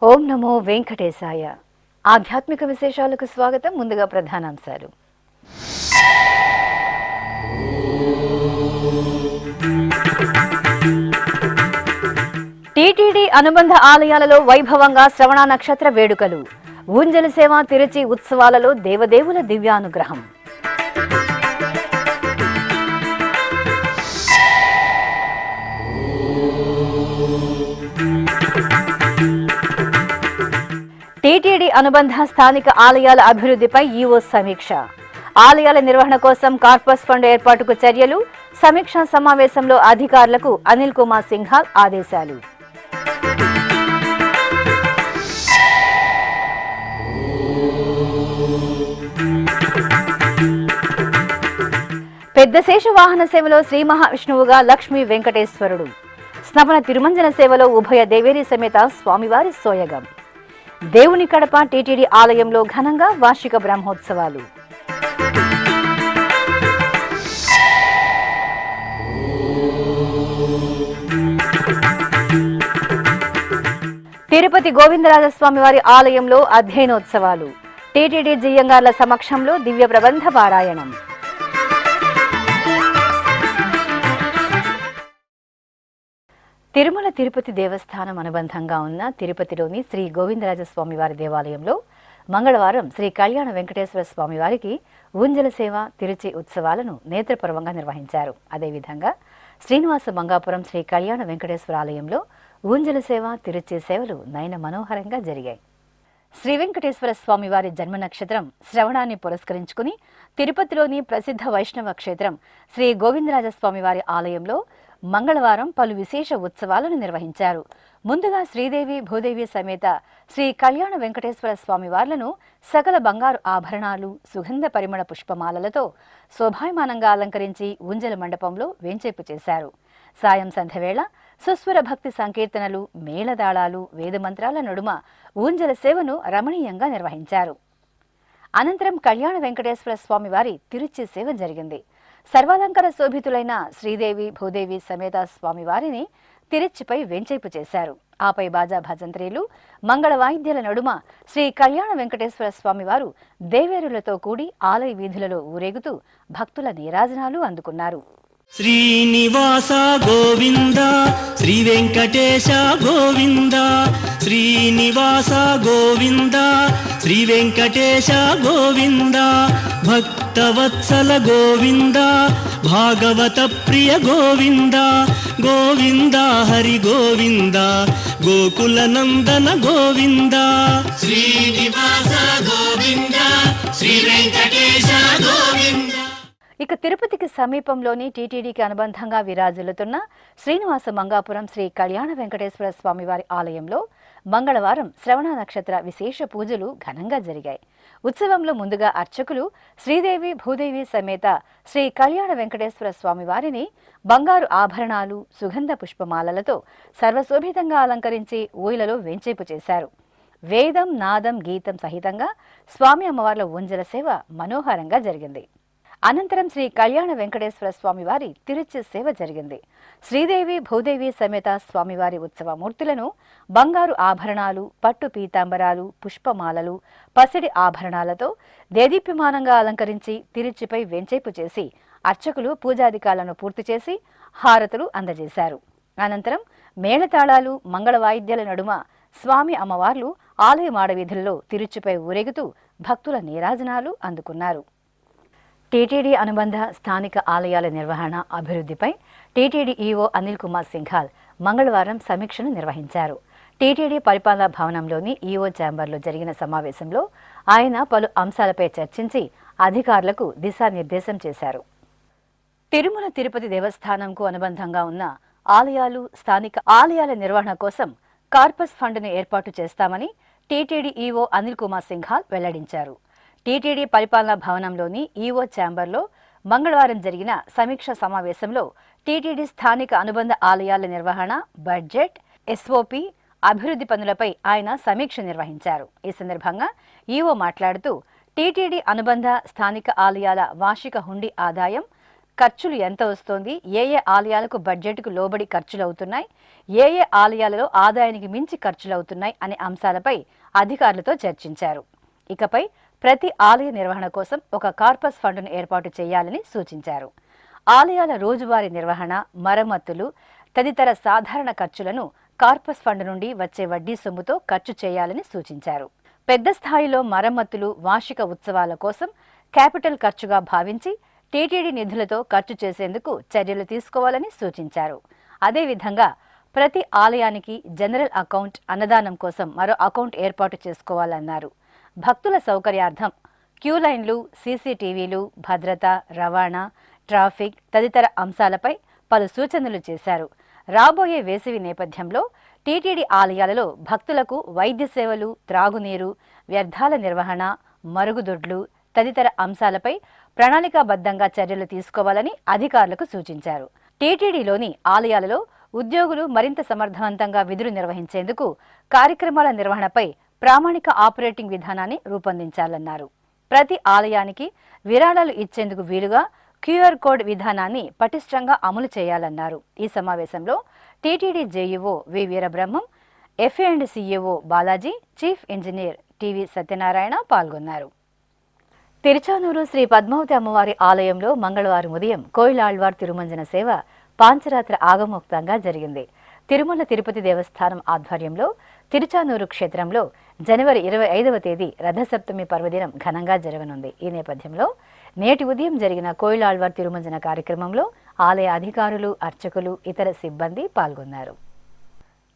ఓం నమో వెంకటేశాయ. ఆధ్యాత్మిక విశేషాలకు స్వాగతం. ముందుగా ప్రధానాంశాలు. టీటీడీ అనుబంధ ఆలయాలలో వైభవంగా శ్రవణ నక్షత్ర వేడుకలు. ఊంజలి సేవ తిరుచి ఉత్సవాలలో దేవదేవుల దివ్యానుగ్రహం. టీటీడీ అనుబంధ స్థానిక ఆలయాల అభివృద్ధిపై ఈవో సమీక్ష. ఆలయాల నిర్వహణ కోసం కార్పస్ ఫండ్ ఏర్పాటుకు చర్యలు. సమీక్షా సమావేశంలో అధికారులకు అనిల్ కుమార్ సింఘాల్ ఆదేశాలు. పెద్ద శేష వాహన సేవలో శ్రీ మహావిష్ణువుగా లక్ష్మీ వెంకటేశ్వరుడు. స్నపన తిరుమంజన సేవలో ఉభయ దేవేరి సమేత స్వామివారి సోయగం. దేవుని కడప టీటీడీ ఆలయంలో ఘనంగా వార్షిక బ్రహ్మోత్సవాలు. తిరుపతి గోవిందరాజస్వామివారి ఆలయంలో అధ్యయనోత్సవాలు. టీటీడీ జియ్యంగార్ల సమక్షంలో దివ్య ప్రబంధ పారాయణం. తిరుమల తిరుపతి దేవస్థానం అనుబంధంగా ఉన్న తిరుపతిలోని శ్రీ గోవిందరాజస్వామివారి దేవాలయంలో మంగళవారం శ్రీ కళ్యాణ వెంకటేశ్వర స్వామివారికి ఊంజల సేవ తిరుచి ఉత్సవాలను నేత్రపూర్వంగా నిర్వహించారు. అదేవిధంగా శ్రీనివాస మంగాపురం శ్రీ కళ్యాణ వెంకటేశ్వర ఆలయంలో ఊంజల సేవ తిరుచి సేవలు నయన మనోహరంగా జరిగాయి. శ్రీ వెంకటేశ్వర స్వామివారి జన్మ నక్షత్రం శ్రవణాన్ని పురస్కరించుకుని తిరుపతిలోని ప్రసిద్ధ వైష్ణవ క్షేత్రం శ్రీ గోవిందరాజస్వామివారి ఆలయంలో మంగళవారం పలు విశేష ఉత్సవాలను నిర్వహించారు. ముందుగా శ్రీదేవి భూదేవి సమేత శ్రీ కళ్యాణ వెంకటేశ్వర స్వామివార్లను సకల బంగారు ఆభరణాలు, సుగంధ పరిమళ పుష్పమాలలతో శోభాయమానంగా అలంకరించి ఊంజల మండపంలో వేంచేపు చేశారు. సాయం సంధ్యవేళ సుస్వర భక్తి సంకీర్తనలు, మేళదాళాలు, వేదమంత్రాల నడుమ ఊంజల సేవను రమణీయంగా నిర్వహించారు. అనంతరం కళ్యాణ వెంకటేశ్వర స్వామివారి తిరుచి సేవ జరిగింది. సర్వాలంకార శోభితులైన శ్రీదేవి భూదేవి సమేత స్వామివారిని తిరుచిపై వెంచేపు చేశారు. ఆపై బాజా భజంత్రీలు, మంగళ వాయిద్యాల నడుమ శ్రీ కళ్యాణ వెంకటేశ్వర స్వామివారు దేవేరులతో కూడి ఆలయ వీధులలో ఊరేగుతూ భక్తుల నీరాజనాలు అందుకున్నారు. శ్రీనివాస గోవింద శ్రీ వెంకటేశ గోవింద, శ్రీనివాస గోవింద శ్రీ వెంకటేశ గోవింద, భక్తవత్సల గోవింద భాగవత ప్రియ గోవింద, గోవింద హరి గోవింద గోకుల నందన గోవింద. శ్రీనివాస గోవింద శ్రీ వెంకటేశ గోవింద. ఇక తిరుపతికి సమీపంలోని టీటీడీకి అనుబంధంగా విరాజిల్లుతున్న శ్రీనివాస మంగాపురం శ్రీ కళ్యాణ వెంకటేశ్వర స్వామివారి ఆలయంలో మంగళవారం శ్రవణ నక్షత్ర విశేష పూజలు ఘనంగా జరిగాయి. ఉత్సవంలో ముందుగా అర్చకులు శ్రీదేవి భూదేవి సమేత శ్రీ కళ్యాణ వెంకటేశ్వర స్వామివారిని బంగారు ఆభరణాలు, సుగంధ పుష్పమాలలతో సర్వశోభితంగా అలంకరించి ఊయలలో వేంచేపు చేశారు. వేదం, నాదం, గీతం సహితంగా స్వామి అమ్మవార్ల ఊంజల సేవ మనోహరంగా జరిగింది. అనంతరం శ్రీ కళ్యాణ వెంకటేశ్వర స్వామివారి తిరుచి సేవ జరిగింది. శ్రీదేవి భూదేవి సమేత స్వామివారి ఉత్సవ మూర్తులను బంగారు ఆభరణాలు, పట్టు పీతాంబరాలు, పుష్పమాలలు, పసిడి ఆభరణాలతో దేదీప్యమానంగా అలంకరించి తిరుచిపై వెంచేపు చేసి అర్చకులు పూజాధికాలను పూర్తి చేసి హారతులు అందజేశారు. అనంతరం మేళతాళాలు, మంగళ వాయిద్యాల నడుమ స్వామి అమ్మవార్లు ఆలయ మాడవీధుల్లో తిరుచిపై ఊరేగుతూ భక్తుల నీరాజనాలు అందుకున్నారు. టీటీడీ అనుబంధ స్థానిక ఆలయాల నిర్వహణ అభివృద్ధిపై టీటీడీ ఈవో అనిల్ కుమార్ సింఘాల్ మంగళవారం సమీక్షను నిర్వహించారు. టీటీడీ పరిపాలనా భవనంలోని ఈవో ఛాంబర్లో జరిగిన సమావేశంలో ఆయన పలు అంశాలపై చర్చించి అధికారులకు దిశానిర్దేశం చేశారు. తిరుమల తిరుపతి దేవస్థానంకు అనుబంధంగా ఉన్న ఆలయాలు, స్థానిక ఆలయాల నిర్వహణ కోసం కార్పస్ ఫండ్ను ఏర్పాటు చేస్తామని టీటీడీ ఈవో అనిల్ కుమార్ సింఘాల్ వెల్లడించారు. టీటీడీ పరిపాలనా భవనంలోని ఈవో ఛాంబర్లో మంగళవారం జరిగిన సమీక్ష సమావేశంలో టీటీడీ స్థానిక అనుబంధ ఆలయాల నిర్వహణ, బడ్జెట్, ఎస్ఓపి, అభివృద్ధి పనులపై ఆయన సమీక్ష నిర్వహించారు. ఈ సందర్భంగా ఈవో మాట్లాడుతూ టీటీడీ అనుబంధ స్థానిక ఆలయాల వార్షిక హుండీ ఆదాయం, ఖర్చులు ఎంత వస్తోంది, ఏ ఆలయాలకు బడ్జెట్కు లోబడి ఖర్చులవుతున్నాయి, ఏ ఆలయాలలో ఆదాయానికి మించి ఖర్చులవుతున్నాయి అనే అంశాలపై అధికారులతో చర్చించారు. ఇకపై ప్రతి ఆలయ నిర్వహణ కోసం ఒక కార్పస్ ఫండ్ను ఏర్పాటు చేయాలని సూచించారు. ఆలయాల రోజువారీ నిర్వహణ, మరమ్మతులు తదితర సాధారణ ఖర్చులను కార్పస్ ఫండ్ నుండి వచ్చే వడ్డీ సొమ్ముతో ఖర్చు చేయాలని సూచించారు. పెద్ద స్థాయిలో మరమ్మతులు, వార్షిక ఉత్సవాల కోసం క్యాపిటల్ ఖర్చుగా భావించి టీటీడీ నిధులతో ఖర్చు చేసేందుకు చర్యలు తీసుకోవాలని సూచించారు. అదేవిధంగా ప్రతి ఆలయానికి జనరల్ అకౌంట్, అన్నదానం కోసం మరో అకౌంట్ ఏర్పాటు చేసుకోవాలన్నారు. భక్తుల సౌకర్యార్థం క్యూ లైన్లు, సీసీటీవీలు, భద్రత, రవాణా, ట్రాఫిక్ తదితర అంశాలపై పలు సూచనలు చేశారు. రాబోయే వేసవి నేపథ్యంలో టీటీడీ ఆలయాలలో భక్తులకు వైద్య సేవలు, త్రాగునీరు, వ్యర్థాల నిర్వహణ, మరుగుదొడ్లు తదితర అంశాలపై ప్రణాళికాబద్ధంగా చర్యలు తీసుకోవాలని అధికారులకు సూచించారు. టీటీడీలోని ఆలయాలలో ఉద్యోగులు మరింత సమర్థవంతంగా విధులు నిర్వహించేందుకు కార్యక్రమాల నిర్వహణపై ప్రామాణిక ఆపరేటింగ్ విధానాన్ని రూపొందించాలన్నారు. ప్రతి ఆలయానికి విరాళాలు ఇచ్చేందుకు వీలుగా క్యూఆర్ కోడ్ విధానాన్ని పటిష్టంగా అమలు చేయాలన్నారు. ఈ సమావేశంలో TTD JEO V Veerabrahmam, FA and D CEO Balaji, chief engineer TV Satyanarayana పాల్గొన్నారు. తిరుచానూరు శ్రీ పద్మావతి అమ్మవారి ఆలయంలో మంగళవారం ఉదయం కోయిలాళ్వార్ తిరుమంజన సేవ పాంచరాత్ర ఆగమోక్తంగా జరిగింది. తిరుమల తిరుపతి దేవస్థానం ఆధ్వర్యంలో తిరుచానూరు క్షేత్రంలో జనవరి 25వ తేదీ రథసప్తమి పర్వదినం ఘనంగా జరగనుంది. ఈ నేపథ్యంలో నేటి ఉదయం జరిగిన కోయిలాళ్వార్ తిరుమంజన కార్యక్రమంలో ఆలయ అధికారులు, అర్చకులు, ఇతర సిబ్బంది పాల్గొన్నారు.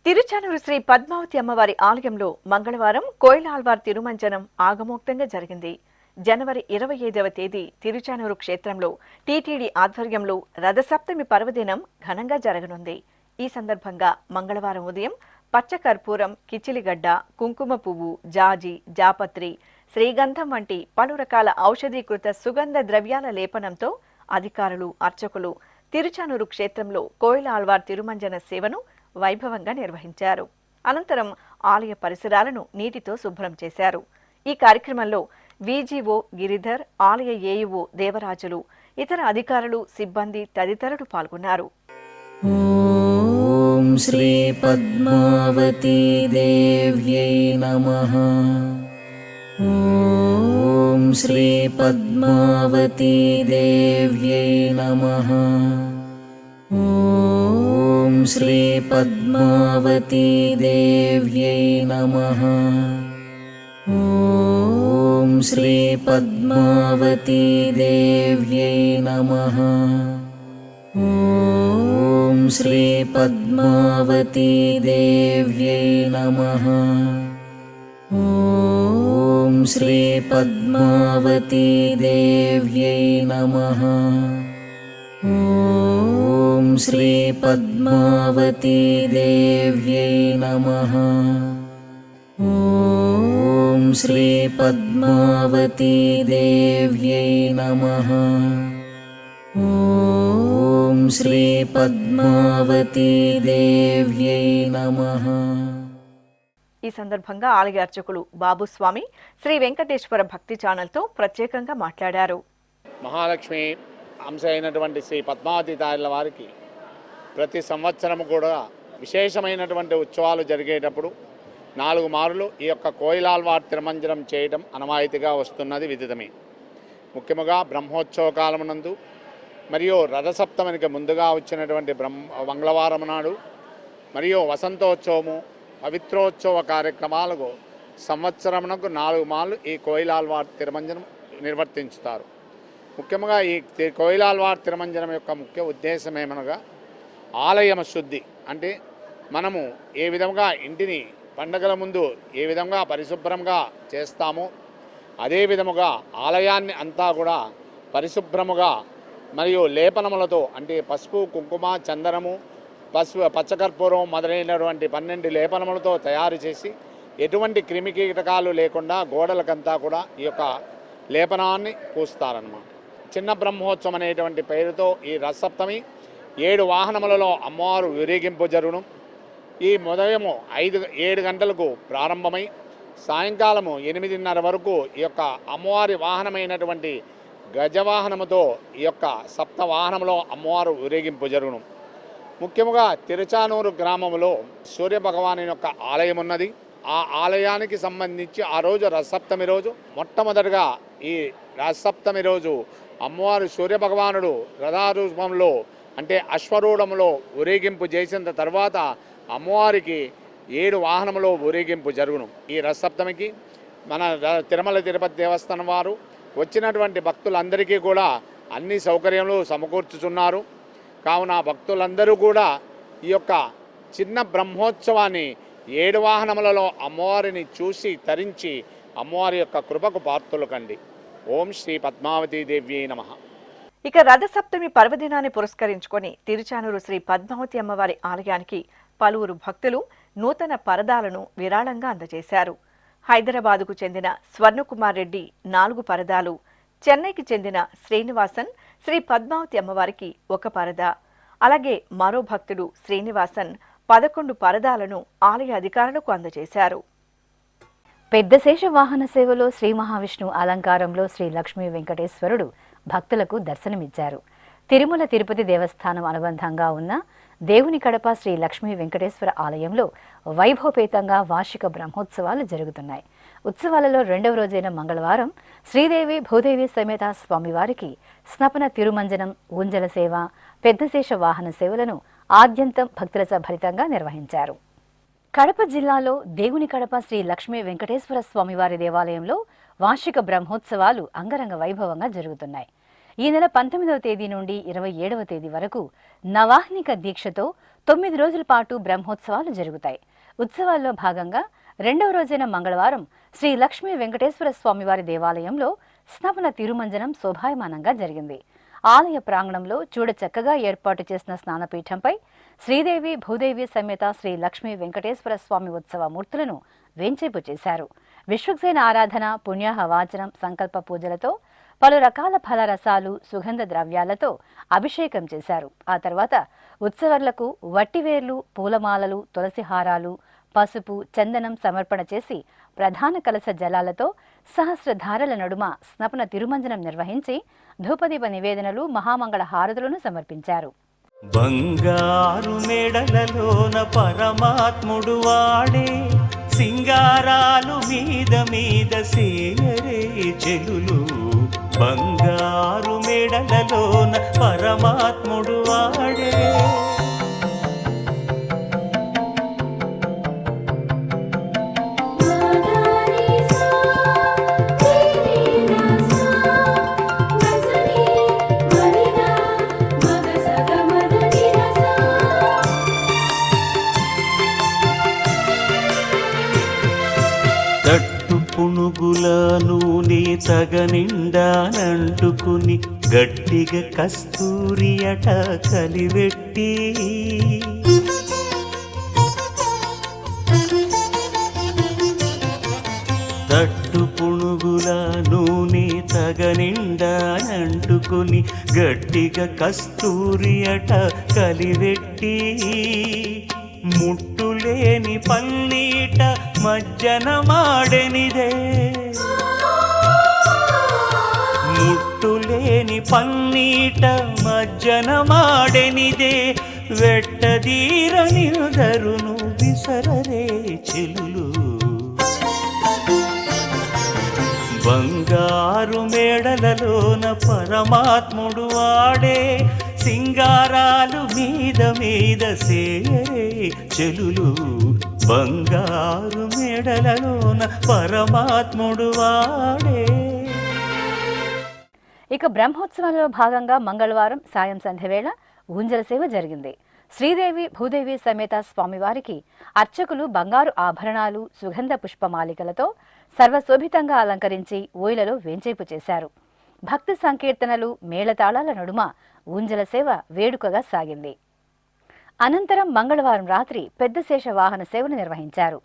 తిరుచానూరు శ్రీ పద్మావతి అమ్మవారి ఆలయంలో మంగళవారం కోయిలాళ్వార్ తిరుమంజనం ఆగమోక్తంగా జరిగింది. జనవరి 25వ తేదీ తిరుచానూరు క్షేత్రంలో టీటీడీ ఆధ్వర్యంలో రథసప్తమి పర్వదినం ఘనంగా జరగనుంది. ఈ సందర్భంగా మంగళవారం ఉదయం పచ్చకర్పూరం, కిచిలిగడ్డ, కుంకుమ పువ్వు, జాజి, జాపత్రి, శ్రీగంధం వంటి పలు రకాల ఔషధీకృత సుగంధ ద్రవ్యాల లేపనంతో అధికారులు, అర్చకులు తిరుచానూరు క్షేత్రంలో కోయిలాళ్వార్ తిరుమంజన సేవను వైభవంగా నిర్వహించారు. అనంతరం ఆలయ పరిసరాలను నీటితో శుభ్రం చేశారు. ఈ కార్యక్రమంలో వీజీఓ గిరిధర్, ఆలయ ఏఈఓ దేవరాజులు, ఇతర అధికారులు, సిబ్బంది తదితరులు పాల్గొన్నారు. ఓం శ్రీ పద్మావతీ దేవ్యై నమః. ఓం శ్రీ పద్మావతీ దేవ్యై నమః. ఓం శ్రీ పద్మావతీ దేవ్యై నమః. ఓం శ్రీ పద్మావతీ దేవ్యై నమః. ఓం శ్రీ పద్మావతీ దేవ్యై నమః. ఓం శ్రీ పద్మావతీ దేవ్యై నమః. ఓం శ్రీ పద్మావతీ దేవ్యై నమః. ఓం శ్రీ పద్మావతీ దేవ్యై నమః. ఓం శ్రీ పద్మావతీ దేవ్యై నమః. ఈ సందర్భంగా ఆలయ అర్చకులు బాబుస్వామి శ్రీ వెంకటేశ్వర భక్తి ఛానల్తో ప్రత్యేకంగా మాట్లాడారు. మహాలక్ష్మి అంశ అయినటువంటి శ్రీ పద్మావతి తాయిల వారికి ప్రతి సంవత్సరం కూడా విశేషమైనటువంటి ఉత్సవాలు జరిగేటప్పుడు 4 మారులు ఈ యొక్క కోయిలాళ్వార్ తిరుమంజనం చేయడం అనవాయితీగా వస్తున్నది విదితమే. ముఖ్యముగా బ్రహ్మోత్సవ కాలమునందు మరియు రథసప్తమికి ముందుగా వచ్చినటువంటి మంగళవారం నాడు మరియు వసంతోత్సవము, పవిత్రోత్సవ కార్యక్రమాలకు సంవత్సరమునకు 4 మార్లు ఈ కోయిలాళ్వార్ తిరుమంజనం నిర్వర్తించుతారు. ముఖ్యంగా ఈ కోయిలాళ్వార్ తిరుమంజనం యొక్క ముఖ్య ఉద్దేశం ఏమనగా ఆలయం శుద్ధి. అంటే మనము ఏ విధంగా ఇంటిని పండగల ముందు ఏ విధంగా పరిశుభ్రంగా చేస్తామో అదే విధముగా ఆలయాన్ని అంతా కూడా పరిశుభ్రముగా మరియు లేపనములతో అంటే పసుపు, కుంకుమ, చందనము పచ్చకర్పూరం మొదలైనటువంటి 12 లేపనములతో తయారు చేసి ఎటువంటి క్రిమికీటకాలు లేకుండా గోడలకంతా కూడా ఈ యొక్క లేపనాన్ని పూస్తారన్నమాట. చిన్న బ్రహ్మోత్సవం అనేటువంటి పేరుతో ఈ రథసప్తమి 7 వాహనములలో అమ్మవారు ఊరేగింపు జరుగును. ఈ ఉదయం 7 గంటలకు ప్రారంభమై సాయంకాలము 8:30 వరకు ఈ యొక్క అమ్మవారి వాహనమైనటువంటి గజవాహనముతో ఈ యొక్క సప్త వాహనంలో అమ్మవారు ఊరేగింపు జరుగును. ముఖ్యముగా తిరుచానూరు గ్రామంలో సూర్యభగవాను యొక్క ఆలయం ఉన్నది. ఆ ఆలయానికి సంబంధించి ఆ రోజు రథసప్తమి రోజు మొట్టమొదటిగా ఈ రథసప్తమి రోజు అమ్మవారు సూర్యభగవానుడు రథారూపంలో అంటే అశ్వరూఢంలో ఊరేగింపు చేసిన తర్వాత అమ్మవారికి 7 వాహనంలో ఊరేగింపు జరుగును. ఈ రథసప్తమికి మన తిరుమల తిరుపతి దేవస్థానం వారు వచ్చినటువంటి భక్తులందరికీ కూడా అన్ని సౌకర్యాలు సమకూర్చుతున్నారు. కావున భక్తులందరూ కూడా ఈ యొక్క చిన్న బ్రహ్మోత్సవాన్ని 7 వాహనములలో అమ్మవారిని చూసి తరించి అమ్మవారి యొక్క కృపకు పాత్రులు కండి. ఓం శ్రీ పద్మావతీ దేవ్యై నమః. ఇక రథసప్తమి పర్వదినాన్ని పురస్కరించుకొని తిరుచానూరు శ్రీ పద్మావతి అమ్మవారి ఆలయానికి పలువురు భక్తులు నూతన పరదాలను విరాళంగా అందజేశారు. హైదరాబాదుకు చెందిన స్వర్ణకుమార్ రెడ్డి 4 పరదాలు, చెన్నైకి చెందిన శ్రీనివాసన్ శ్రీ పద్మావతి అమ్మవారికి 1 పరదా, అలాగే మరో భక్తుడు శ్రీనివాసన్ 11 పరదాలను ఆలయ అధికారులకు అందజేశారు. పెద్ద శేష వాహన సేవలో శ్రీ మహావిష్ణువు అలంకారంలో శ్రీ లక్ష్మీ వెంకటేశ్వరుడు భక్తులకు దర్శనమిచ్చారు. తిరుమల తిరుపతి దేవస్థానం అనుబంధంగా ఉన్న దేవుని కడప శ్రీ లక్ష్మీ వెంకటేశ్వర ఆలయంలో వైభవపేతంగా వార్షిక బ్రహ్మోత్సవాలు జరుగుతున్నాయి. ఉత్సవాలలో 2వ రోజైన మంగళవారం శ్రీదేవి భూదేవి సమేత స్వామివారికి స్నపన తిరుమంజనం, ఊంజల సేవ, పెద్దశేష వాహన సేవలను ఆద్యంతం భక్తులతో భరితంగా నిర్వహించారు. కడప జిల్లాలో దేవుని కడప శ్రీ లక్ష్మీ వెంకటేశ్వర స్వామివారి దేవాలయంలో వార్షిక బ్రహ్మోత్సవాలు అంగరంగ వైభవంగా జరుగుతున్నాయి. ఈ నెల 19వ తేదీ నుండి 27వ తేదీ వరకు నవాహ్నిక దీక్షతో 9 రోజుల పాటు బ్రహ్మోత్సవాలు జరుగుతాయి. ఉత్సవాల్లో భాగంగా 2వ రోజైన మంగళవారం శ్రీ లక్ష్మీ వెంకటేశ్వర స్వామివారి దేవాలయంలో స్నపన తిరుమంజనం శోభాయమానంగా జరిగింది. ఆలయ ప్రాంగణంలో చూడచక్కగా ఏర్పాటు చేసిన స్నానపీఠంపై శ్రీదేవి భూదేవి సమేత శ్రీ లక్ష్మీ వెంకటేశ్వర స్వామి ఉత్సవ మూర్తులను వేంచేపు చేశారు. విశ్వక్సేన ఆరాధన, పుణ్యాహ వాచనం, సంకల్ప పూజలతో పలు రకాల ఫలరసాలు, సుగంధ ద్రవ్యాలతో అభిషేకం చేశారు. ఆ తర్వాత ఉత్సవర్లకు వట్టివేర్లు, పూలమాలలు, తులసి హారాలు, పసుపు, చందనం సమర్పణ చేసి ప్రధాన కలశ జలాలతో సహస్రధారల నడుమ స్నపన తిరుమంజనం నిర్వహించి ధూపదీప నివేదనలు, మహామంగళ హారతులను సమర్పించారు. బంగారు మెడలలోన పరమాత్ముడు వాడే సింగారాలు మీద మీద సేయరే చెలులు. బంగారు మెడలలోన పరమాత్ముడు వాడే పునుగుల నూనె తగనిండానంటుకుని గట్టిగా కస్తూరి అట కలివెట్టి తట్టు పునుగుల నూనె తగనిండానంటుకుని గట్టిగా కస్తూరి అట కలివెట్టి ముట్టులేని పన్నీట మజ్జనమాడెనిదే. ముట్టులేని పన్నీట మజ్జనమాడెనిదే. వెట్టదీర నిరుదరును విసరరే చెలులు. బంగారు మేడలలోన పరమాత్ముడు వాడే సింగారాలు మీద మీద సేయరే చెలులు. బంగారు మేడలలోన పరమాత్ముడు వాడే. ఇక బ్రహ్మోత్సవంలో భాగంగా మంగళవారం సాయం సంధ్య వేళ ఊంజల సేవ జరిగింది. శ్రీదేవి భూదేవి సమేత స్వామివారికి అర్చకులు బంగారు ఆభరణాలు, సుగంధ పుష్పమాలికలతో సర్వశోభితంగా అలంకరించి ఊయలలో వేంచేపు చేశారు. భక్తి సంకీర్తనలు, మేళతాళాల నడుమ ఊంజల సేవ వేడుకగా సాగింది. అనంతరం మంగళవారం రాత్రి పెద్ద శేష వాహన సేవను నిర్వహించారు.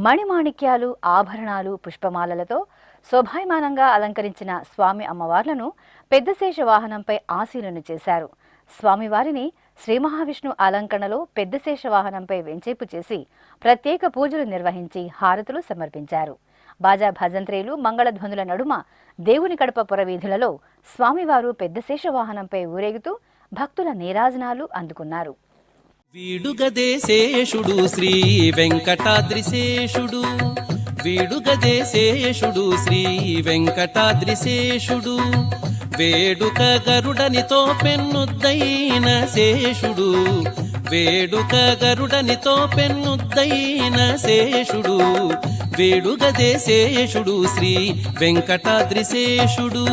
మణిమాణిక్యాలు, ఆభరణాలు, పుష్పమాలలతో శోభాయమానంగా అలంకరించిన స్వామి అమ్మవార్లను పెద్ద శేష వాహనంపై ఆసీనులను చేశారు. స్వామివారిని శ్రీ మహావిష్ణు అలంకరణలో పెద్ద శేష వాహనంపై వెంచేపు చేసి ప్రత్యేక పూజలు నిర్వహించి హారతులు సమర్పించారు. బాజా భజంత్రీలు, మంగళధ్వనుల నడుమ దేవుని కడప పురవీధులలో స్వామివారు పెద్ద శేష వాహనంపై ఊరేగుతూ భక్తుల నీరాజనాలు అందుకున్నారు. వీడుగదేశేషుడు శ్రీ వెంకటాద్రిశేషుడు, వీడుగదేశేషుడు శ్రీ వెంకటాద్రిశేషుడు, వేడుక గరుడనితో పెన్నుద్దైన శేషుడు, వేడుక గరుడనితో పెన్నుద్దైన శేషుడు, వేడుగదేశేషుడు శ్రీ వెంకటాద్రిశేషుడు.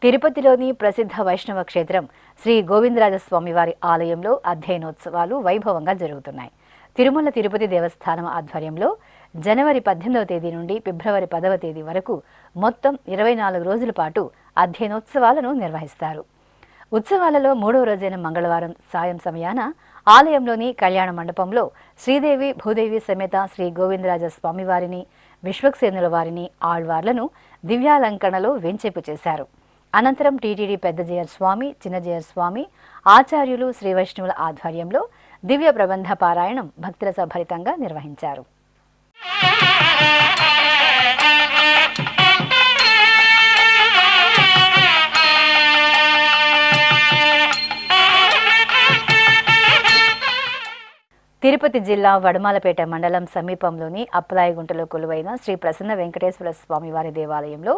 తిరుపతిలోని ప్రసిద్ధ వైష్ణవ క్షేత్రం శ్రీ గోవిందరాజస్వామివారి ఆలయంలో అధ్యయనోత్సవాలు వైభవంగా జరుగుతున్నాయి. తిరుమల తిరుపతి దేవస్థానం ఆధ్వర్యంలో జనవరి 18వ తేదీ నుండి ఫిబ్రవరి 10వ తేదీ వరకు మొత్తం 24 రోజుల పాటు అధ్యయనోత్సవాలను నిర్వహిస్తారు. ఉత్సవాలలో 3వ రోజైన మంగళవారం సాయం సమయాన ఆలయంలోని కళ్యాణ మండపంలో శ్రీదేవి భూదేవి సమేత శ్రీ గోవిందరాజ స్వామివారిని, విశ్వక్సేనుల వారిని, ఆళ్వార్లను దివ్యాలంకరణలో వెంచేపు చేశారు. అనంతరం టీటీడీ పెద్ద జయర్ స్వామి, చిన్న జయర్ స్వామి, ఆచార్యులు, శ్రీ వైష్ణవుల ఆధ్వర్యంలో దివ్య ప్రబంధ పారాయణం భక్తుల సభరితంగా నిర్వహించారు. తిరుపతి జిల్లా వడమాలపేట మండలం సమీపంలోని అప్పలాయగుంటలో కొలువైన శ్రీ ప్రసన్న వెంకటేశ్వర స్వామివారి దేవాలయంలో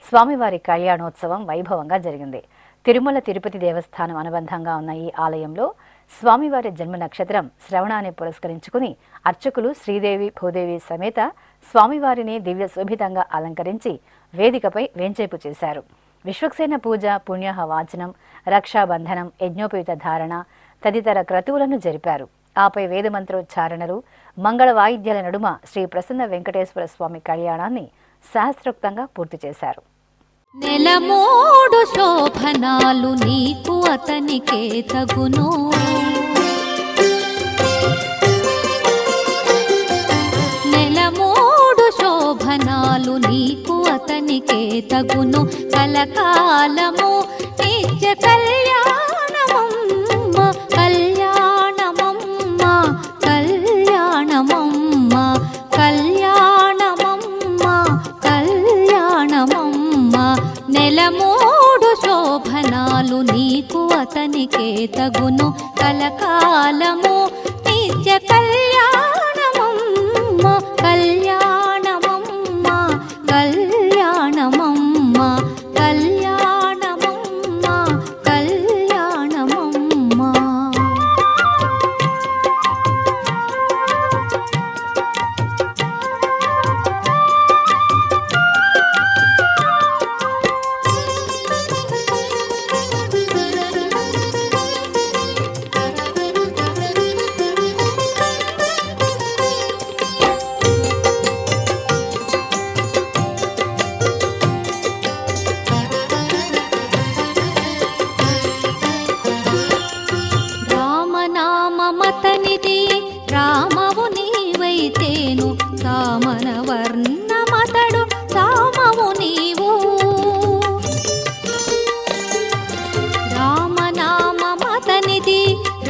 స్వామివారి కళ్యాణోత్సవం వైభవంగా జరిగింది. తిరుమల తిరుపతి దేవస్థానం అనుబంధంగా ఉన్న ఈ ఆలయంలో స్వామివారి జన్మ నక్షత్రం శ్రవణాన్ని పురస్కరించుకుని అర్చకులు శ్రీదేవి భూదేవి సమేత స్వామివారిని దివ్య శోభితంగా అలంకరించి వేదికపై వేంచేపు చేశారు. విశ్వక్సేన పూజ, పుణ్యాహ వాచనం, రక్షాబంధనం, యజ్ఞోపేత ధారణ తదితర క్రతువులను జరిపారు. ఆపై వేదమంత్రోచ్చారణలు, మంగళ వాయిద్యాల నడుమ శ్రీ ప్రసన్న వెంకటేశ్వర స్వామి కళ్యాణాన్ని శాస్త్రోక్తంగా పూర్తి చేశారు. నెలమోడు శోభనాలు నీకు అతనికే తగును, నెలమోడు శోభనాలు నీకు అతనికే తగును, కలకాలము నిత్య కళ్యాణమమ్మ, కళ్యాణమమ్మ, కళ్యాణమమ్మ, కళ్యాణమమ్మ, కళ్యాణమమ్మ. నెలమోడు శోభనాలు నీకు అతనికే తగును, కలకాలము నిత్య కళ్యాణమమ్మ, కళ్యాణమమ్మ, కళ్యాణమమ్మ, కళ్యాణమమ్మ, కళ్యాణమమ్మ. రామనామమతనిది రామవు నీవైతేను, సామన వర్ణమతడు సామవు నీవు. రామనామమతనిది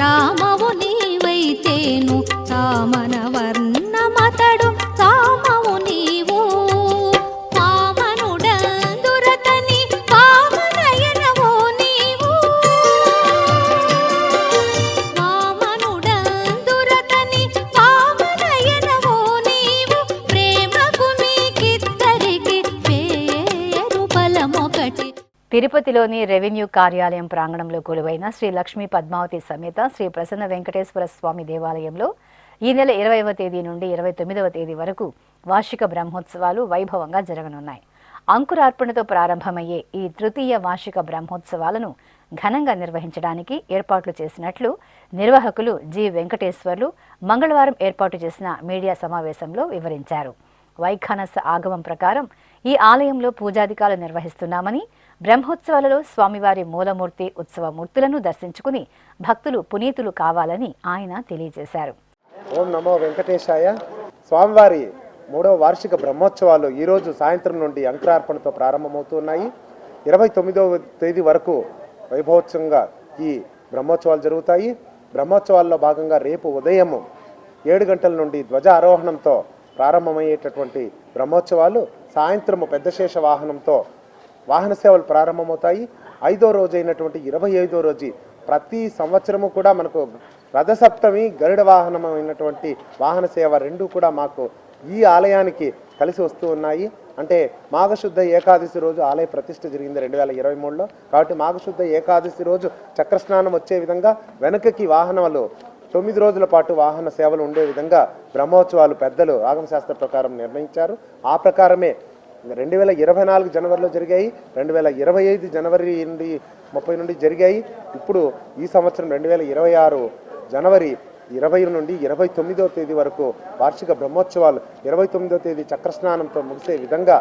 రామవు నీవైతేను, సామన వర్ణమతడు సామవు నీవు. వామనుడందురతని వామనయనవో నీవు, వామనుడందురతని వామనయనవో నీవు. ప్రేమకు మీకిద్దరికి పేరు బలమొకటి. తిరుపతిలోని రెవెన్యూ కార్యాలయం ప్రాంగణంలో కొలువైన శ్రీ లక్ష్మీ పద్మావతి సమేత శ్రీ ప్రసన్న వెంకటేశ్వర స్వామి దేవాలయంలో ఈ నెల 20వ తేదీ నుండి 29వ తేదీ వరకు వార్షిక బ్రహ్మోత్సవాలు వైభవంగా జరగనున్నాయి. అంకురార్పణతో ప్రారంభమయ్యే ఈ తృతీయ వార్షిక బ్రహ్మోత్సవాలను ఘనంగా నిర్వహించడానికి ఏర్పాట్లు చేసినట్లు నిర్వాహకులు జి వెంకటేశ్వర్లు మంగళవారం ఏర్పాటు చేసిన మీడియా సమావేశంలో వివరించారు. వైఖానస ఆగమం ప్రకారం ఈ ఆలయంలో పూజాధికాలు నిర్వహిస్తున్నామని, బ్రహ్మోత్సవాలలో స్వామివారి మూలమూర్తి ఉత్సవ మూర్తులను దర్శించుకుని భక్తులు పునీతులు కావాలని ఆయన తెలియజేశారు. ఓం నమో వెంకటేశాయ. స్వామివారి 3వ వార్షిక బ్రహ్మోత్సవాలు ఈరోజు సాయంత్రం నుండి అంకురార్పణతో ప్రారంభమవుతున్నాయి. 29వ తేదీ వరకు వైభవోత్సవంగా ఈ బ్రహ్మోత్సవాలు జరుగుతాయి. బ్రహ్మోత్సవాల్లో భాగంగా రేపు ఉదయం 7 గంటల నుండి ధ్వజ ఆరోహణంతో ప్రారంభమయ్యేటటువంటి బ్రహ్మోత్సవాలు సాయంత్రము పెద్దశేష వాహనంతో వాహన సేవలు ప్రారంభమవుతాయి. 5వ రోజు అయినటువంటి 25వ రోజు ప్రతి సంవత్సరము కూడా మనకు రథసప్తమి, గరుడ వాహనం అయినటువంటి వాహన సేవ రెండు కూడా మాకు ఈ ఆలయానికి కలిసి వస్తూ ఉన్నాయి. అంటే మాఘశుద్ధ ఏకాదశి రోజు ఆలయ ప్రతిష్ఠ జరిగింది 2023లో. కాబట్టి మాఘశుద్ధ ఏకాదశి రోజు చక్రస్నానం వచ్చే విధంగా వెనకకి వాహనాలు 9 రోజుల పాటు వాహన సేవలు ఉండే విధంగా బ్రహ్మోత్సవాలు పెద్దలు ఆగమశాస్త్ర ప్రకారం నిర్ణయించారు. ఆ ప్రకారమే 2024 జనవరిలో జరిగాయి, 2025 జనవరి నుండి 30 నుండి జరిగాయి. ఇప్పుడు ఈ సంవత్సరం 2026 జనవరి 20 నుండి 29వ తేదీ వరకు వార్షిక బ్రహ్మోత్సవాలు 29వ తేదీ చక్రస్నానంతో ముగిసే విధంగా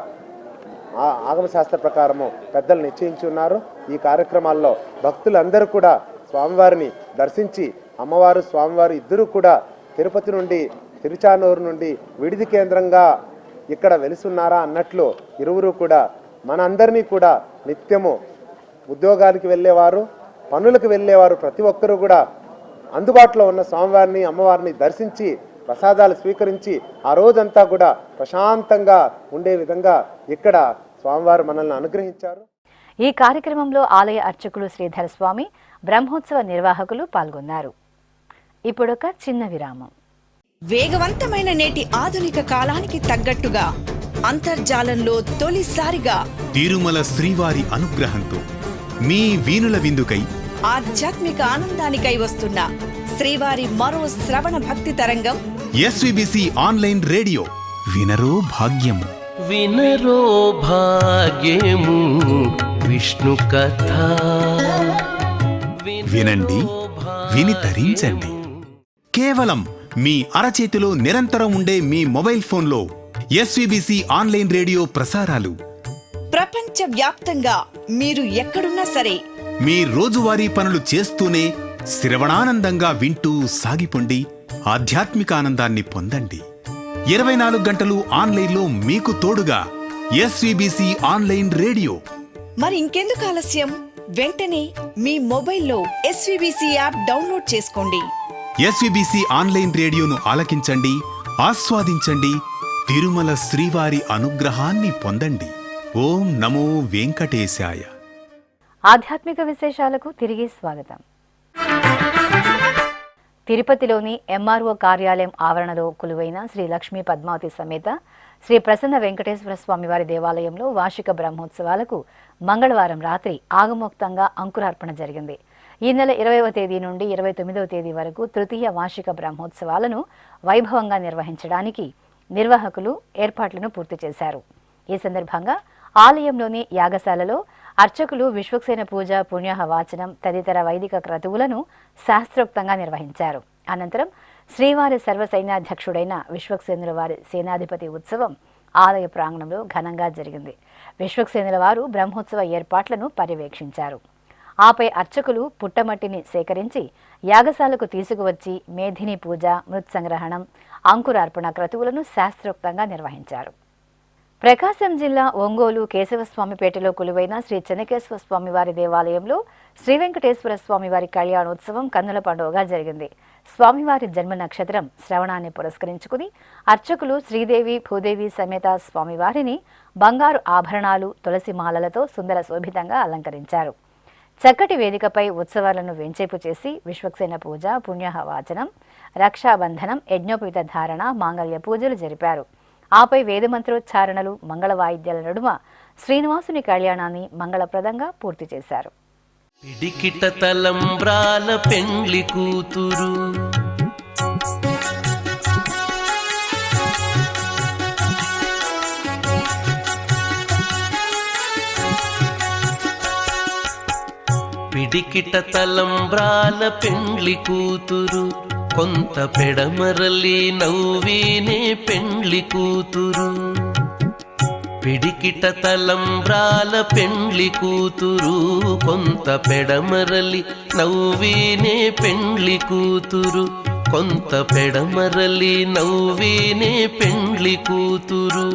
ఆగమశాస్త్ర ప్రకారము పెద్దలు నిశ్చయించి ఉన్నారు. ఈ కార్యక్రమాల్లో భక్తులందరూ కూడా స్వామివారిని దర్శించి, అమ్మవారు స్వామివారు ఇద్దరూ కూడా తిరుపతి నుండి, తిరుచానూరు నుండి విడిది కేంద్రంగా ఇక్కడ వెలుసున్నారా అన్నట్లు ఇరువురు కూడా మనందరినీ కూడా నిత్యము ఉద్యోగానికి వెళ్ళేవారు, పనులకు వెళ్ళేవారు ప్రతి ఒక్కరూ కూడా అందుబాటులో ఉన్న స్వామివారిని, అమ్మవారిని దర్శించి ప్రసాదాలు స్వీకరించి ఆ రోజంతా కూడా ప్రశాంతంగా ఉండే విధంగా ఇక్కడ స్వామివారు మనల్ని అనుగ్రహించారు. ఈ కార్యక్రమంలో ఆలయ అర్చకులు శ్రీధర స్వామి, బ్రహ్మోత్సవ నిర్వాహకులు పాల్గొన్నారు. ఇప్పుడొక చిన్న విరామం. వేగవంతమైన నేటి ఆధునిక కాలానికి తగ్గట్టుగా అంతర్జాలంలో తొలిసారిగా తిరుమల శ్రీవారి అనుగ్రహంతో మీ వీణుల విందుకై ఆధ్యాత్మిక ఆనందానికై వస్తున్న శ్రీవారి మరో శ్రవణ భక్తి తరంగం ఎస్విబిసి ఆన్లైన్ రేడియో. వినరో భాగ్యము, వినరో భాగ్యము విష్ణు కథ. వినండి, విని తరించండి. కేవలం మీ అరచేతిలో నిరంతరం ఉండే మీ మొబైల్ ఫోన్లో ఎస్విబిసి ఆన్లైన్ రేడియో ప్రసారాలు ప్రపంచ వ్యాప్తంగా మీరు ఎక్కడున్నా సరే మీ రోజువారీ పనులు చేస్తూనే శ్రవణానందంగా వింటూ సాగిపోండి, ఆధ్యాత్మిక ఆనందాన్ని పొందండి. 24 గంటలు ఆన్లైన్లో మీకు తోడుగా ఎస్విబిసి ఆన్లైన్ రేడియో. మరి ఇంకెందుకు ఆలస్యం? వెంటనే మీ మొబైల్లో ఎస్విబిసి యాప్ డౌన్లోడ్ చేసుకోండి. ఎస్విబిసి ఆన్లైన్ రేడియోను ఆలకించండి, ఆస్వాదించండి, తిరుమల శ్రీవారి అనుగ్రహాన్ని పొందండి. ఓం నమో వెంకటేశాయ. ఆధ్యాత్మిక విశేషాలకు తిరిగి స్వాగతం. తిరుపతిలోని ఎంఆర్ఓ కార్యాలయం ఆవరణలో కొలువైన శ్రీ లక్ష్మీ పద్మావతి సమేత శ్రీ ప్రసన్న వెంకటేశ్వర స్వామివారి దేవాలయంలో వార్షిక బ్రహ్మోత్సవాలకు మంగళవారం రాత్రి ఆగమోక్తంగా అంకురార్పణ జరిగింది. ఈ నెల 20వ తేదీ నుండి 29వ తేదీ వరకు తృతీయ వార్షిక బ్రహ్మోత్సవాలను వైభవంగా నిర్వహించడానికి నిర్వాహకులు ఏర్పాట్లను పూర్తి చేశారు. ఈ సందర్భంగా ఆలయంలోని యాగశాలలో అర్చకులు విశ్వక్సేన పూజ, పుణ్యాహ వాచనం తదితర వైదిక క్రతువులను శాస్త్రోక్తంగా నిర్వహించారు. అనంతరం శ్రీవారి సర్వసైన్యాధ్యక్షుడైన విశ్వక్సేనుల వారి సేనాధిపతి ఉత్సవం ఆలయ ప్రాంగణంలో ఘనంగా జరిగింది. విశ్వక్సేనుల వారు బ్రహ్మోత్సవ ఏర్పాట్లను పర్యవేక్షించారు. ఆపై అర్చకులు పుట్టమట్టిని సేకరించి యాగశాలకు తీసుకువచ్చి మేధిని పూజ, మృత్సంగ్రహణం, అంకురార్పణ క్రతువులను శాస్త్రోక్తంగా నిర్వహించారు. ప్రకాశం జిల్లా ఒంగోలు కేశవస్వామిపేటలో కొలువైన శ్రీ చెన్నకేశ్వర స్వామివారి దేవాలయంలో శ్రీ వెంకటేశ్వర స్వామివారి కళ్యాణోత్సవం కన్నుల పండుగగా జరిగింది. స్వామివారి జన్మ నక్షత్రం శ్రవణాన్ని పురస్కరించుకుని అర్చకులు శ్రీదేవి, భూదేవి సమేత స్వామివారిని బంగారు ఆభరణాలు, తులసి మాలలతో సుందర శోభితంగా అలంకరించారు. చక్కటి వేదికపై ఉత్సవాలను వెంచేపు చేసి విశ్వక్సేన పూజ, పుణ్యాహ వాచనం, రక్షాబంధనం, యజ్ఞోపవీత ధారణ, మాంగళ్య పూజలు జరిపారు. ఆపై వేదమంత్రోచ్చారణలు, మంగళ వాయిద్యాల నడుమ శ్రీనివాసుని కళ్యాణాన్ని మంగళప్రదంగా పూర్తి చేశారు. పిడికిట తలంబ్రాల పెండ్లి కూతురు, పిడికిట తలంబ్రాల పెండ్లి కూతురు కొంత పెడమరలి నవ్వీనే పెండ్లి కూతురు పిడికిట తలంబ్రాల పెండ్లి కూతురు కొంత పెడమరలి నవ్వీనే పెండ్లి కూతురు కొంత పెడమరలి నవ్వీనే పెండ్లి కూతురు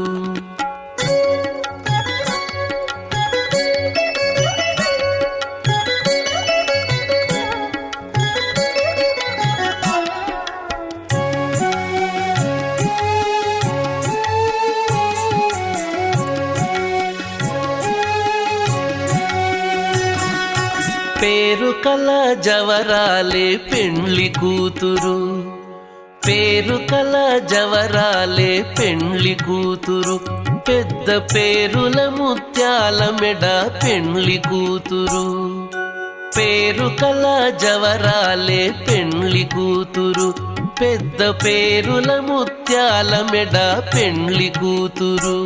పేరు కల జవరాలే పెండ్లి కూతురు పేరు కల జవరాలే పెండ్లి కూతురు పెద్ద పేరుల ముత్యాల మెడ పెండ్లి కూతురు పేరు కల జవరాలే పెండ్లి కూతురు పెద్ద పేరుల ముత్యాల మెడ పెండ్లి కూతురు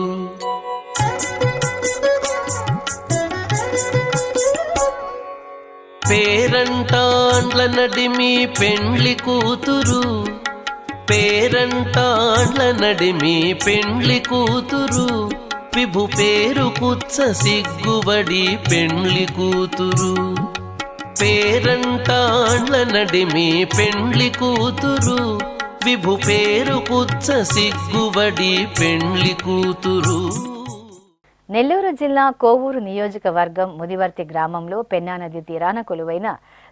పేరంటాండ్ల నడిమి పెండ్లి కూతురు పేరంటాండ్ల నడిమి పెండ్లి కూతురు విభు పేరు కుచ్చ సిగ్గుబడి పెండ్లి కూతురు పేరంటాండ్ల నడిమి పెండ్లి కూతురు విభు పేరు కుచ్చ సిగ్గుబడి పెండ్లి కూతురు నెల్లూరు జిల్లా కోవూరు నియోజకవర్గం ముదివర్తి గ్రామంలో పెన్నా నది తీరాన కొలువైన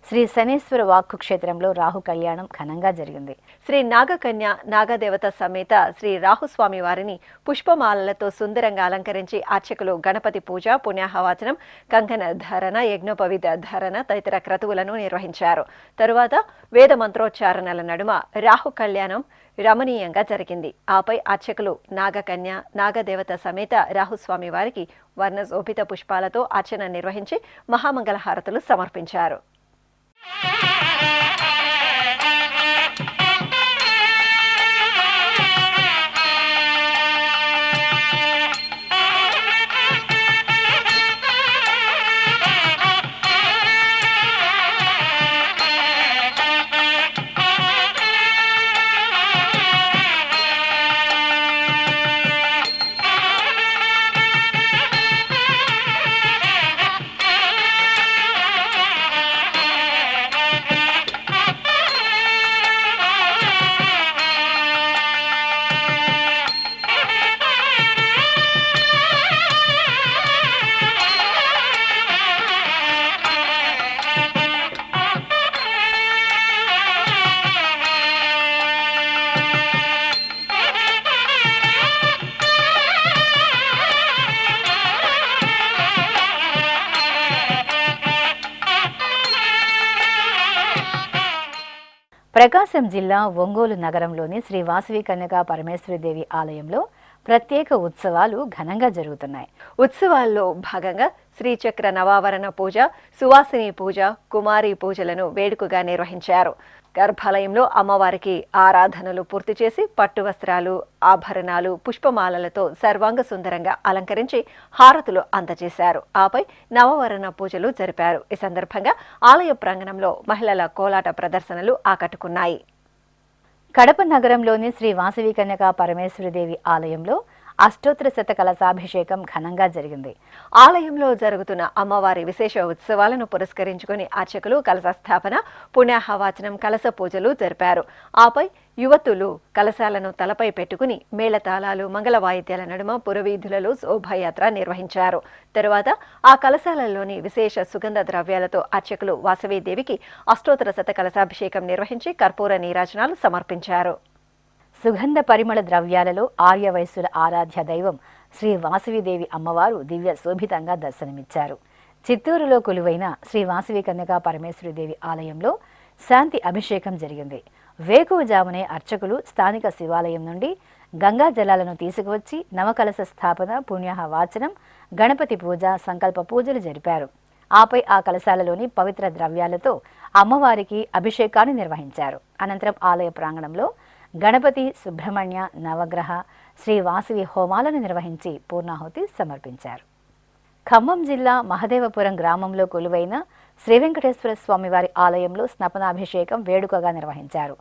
శ్రీ శనేశ్వర వాక్కు క్షేత్రంలో రాహు కళ్యాణం ఘనంగా జరిగింది. శ్రీ నాగకన్య నాగదేవత సమేత శ్రీ రాహుస్వామి వారిని పుష్పమాలలతో సుందరంగా అలంకరించి అర్చకులు గణపతి పూజ, పుణ్యాహవాచనం, కంకణ ధారణ, యజ్ఞోపవీత ధారణ తదితర క్రతువులను నిర్వహించారు. తరువాత వేద మంత్రోచ్చారణల నడుమ రాహు కళ్యాణం రమణీయంగా జరిగింది. ఆపై అర్చకులు నాగకన్య నాగదేవత సమేత రాహుస్వామి వారికి వర్ణశోభిత పుష్పాలతో అర్చన నిర్వహించి మహామంగళ హారతులు సమర్పించారు. ప్రకాశం జిల్లా ఒంగోలు నగరంలోని శ్రీ వాసవి కన్యకా పరమేశ్వరీదేవి ఆలయంలో ప్రత్యేక ఉత్సవాలు ఘనంగా జరుగుతున్నాయి. ఉత్సవాల్లో భాగంగా శ్రీచక్ర నవావరణ పూజ, సువాసిని పూజ, కుమారి పూజలను వేడుకగా నిర్వహించారు. గర్భాలయంలో అమ్మవారికి ఆరాధనలు పూర్తి చేసి పట్టు వస్త్రాలు, ఆభరణాలు, పుష్పమాలలతో సర్వాంగ సుందరంగా అలంకరించి హారతులు అందజేశారు. ఆపై నవవరణ పూజలు జరిపారు. ఈ సందర్భంగా ఆలయ ప్రాంగణంలో మహిళల కోలాట ప్రదర్శనలు ఆకట్టుకున్నాయి. కడప నగరంలోని శ్రీ వాసవి కన్యకా పరమేశ్వరీదేవి ఆలయంలో అష్టోత్తర శత కలశాభిషేకం ఘనంగా జరిగింది. ఆలయంలో జరుగుతున్న అమ్మవారి విశేష ఉత్సవాలను పురస్కరించుకుని అర్చకులు కలశ స్థాపన, పుణ్యాహవాచనం, కలశ పూజలు జరిపారు. ఆపై యువతులు కలశాలను తలపై పెట్టుకుని మేళతాళాలు, మంగళ వాయిద్యాల నడుమ పురవీధులలో శోభాయాత్ర నిర్వహించారు. తరువాత ఆ కలశాలలోని విశేష సుగంధ ద్రవ్యాలతో అర్చకులు వాసవీదేవికి అష్టోత్తర శత కలశాభిషేకం నిర్వహించి కర్పూర నీరాజనాలు సమర్పించారు. సుగంధ పరిమళ ద్రవ్యాలలో ఆర్యవైశ్యుల ఆరాధ్య దైవం శ్రీ వాసవీదేవి అమ్మవారు దివ్య శోభితంగా దర్శనమిచ్చారు. చిత్తూరులో కొలువైన శ్రీ వాసవి కన్యకా పరమేశ్వరీదేవి ఆలయంలో శాంతి అభిషేకం జరిగింది. వేకువజామునే అర్చకులు స్థానిక శివాలయం నుండి గంగా జలాలను తీసుకువచ్చి నవకలశ స్థాపన, పుణ్యాహ వాచనం, గణపతి పూజ, సంకల్ప పూజలు జరిపారు. ఆపై ఆ కలశాలలోని పవిత్ర ద్రవ్యాలతో అమ్మవారికి అభిషేకాన్ని నిర్వహించారు. అనంతరం ఆలయ ప్రాంగణంలో గణపతి, సుబ్రహ్మణ్య, నవగ్రహ, శ్రీ వాసవి హోమాలను నిర్వహించి పూర్ణాహుతి సమర్పించారు. ఖమ్మం జిల్లా మహదేవపురం గ్రామంలో కొలువైన శ్రీ వెంకటేశ్వర స్వామివారి ఆలయంలో స్నపనాభిషేకం వేడుకగా నిర్వహించారు.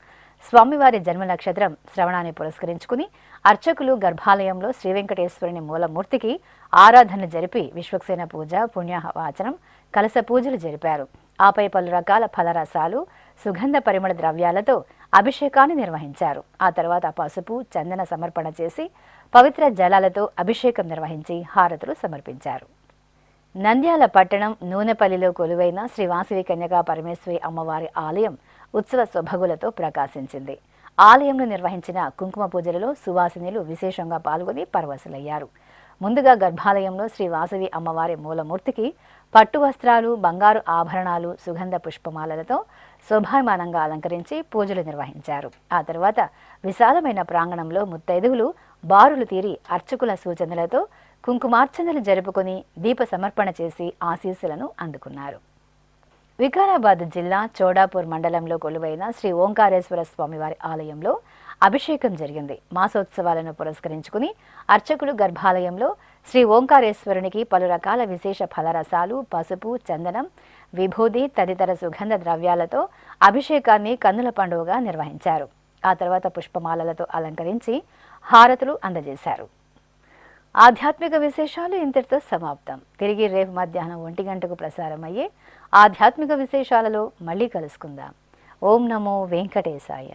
స్వామివారి జన్మ నక్షత్రం శ్రవణాన్ని పురస్కరించుకుని అర్చకులు గర్భాలయంలో శ్రీ వెంకటేశ్వరుని మూలమూర్తికి ఆరాధన జరిపి విశ్వక్సేన పూజ, పుణ్యవాచనం, కలశ పూజలు జరిపారు. ఆపై పలు రకాల ఫలరసాలు, సుగంధ పరిమళ ద్రవ్యాలతో అభిషేకాన్ని నిర్వహించారు. ఆ తర్వాత పసుపు, చందన సమర్పణ చేసి పవిత్ర జలాలతో అభిషేకం నిర్వహించి హారతులు సమర్పించారు. నంద్యాల పట్టణం నూనెపల్లిలో కొలువైన శ్రీ వాసవి కన్యకా పరమేశ్వరి అమ్మవారి ఆలయం ఉత్సవ శోభగులతో ప్రకాశించింది. ఆలయంలో నిర్వహించిన కుంకుమ పూజలలో సువాసినులు విశేషంగా పాల్గొని పరవశులయ్యారు. ముందుగా గర్భాలయంలో శ్రీ వాసవి అమ్మవారి మూలమూర్తికి పట్టు వస్త్రాలు, బంగారు ఆభరణాలు, సుగంధ పుష్పమాలలతో శోభాయమానంగా అలంకరించి పూజలు నిర్వహించారు. ఆ తర్వాత విశాలమైన ప్రాంగణంలో ముత్తైదువులు బారులు తీరి అర్చకుల సూచనలతో కుంకుమార్చనలు జరుపుకొని దీప సమర్పణ చేసి ఆశీస్సులను అందుకున్నారు. వికారాబాద్ జిల్లా చోడాపూర్ మండలంలో కొలువైన శ్రీ ఓంకారేశ్వర స్వామివారి ఆలయంలో అభిషేకం జరిగింది. మాసోత్సవాలను పురస్కరించుకుని అర్చకులు గర్భాలయంలో శ్రీ ఓంకారేశ్వరునికి పలు రకాల విశేష ఫలరసాలు, పసుపు, చందనం, విభూది తదితర సుగంధ ద్రవ్యాలతో అభిషేకాన్ని కన్నుల పండుగగా నిర్వహించారు. ఆ తర్వాత పుష్పమాలలతో అలంకరించి హారతులు అందజేశారు. ఆధ్యాత్మిక విశేషాలు ఇంతటితో సమాప్తం. తిరిగి రేపు మధ్యాహ్నం 1 గంటకు ప్రసారమయ్యే ఆధ్యాత్మిక విశేషాలలో మళ్ళీ కలుసుకుందాం. ఓం నమో వెంకటేశాయ.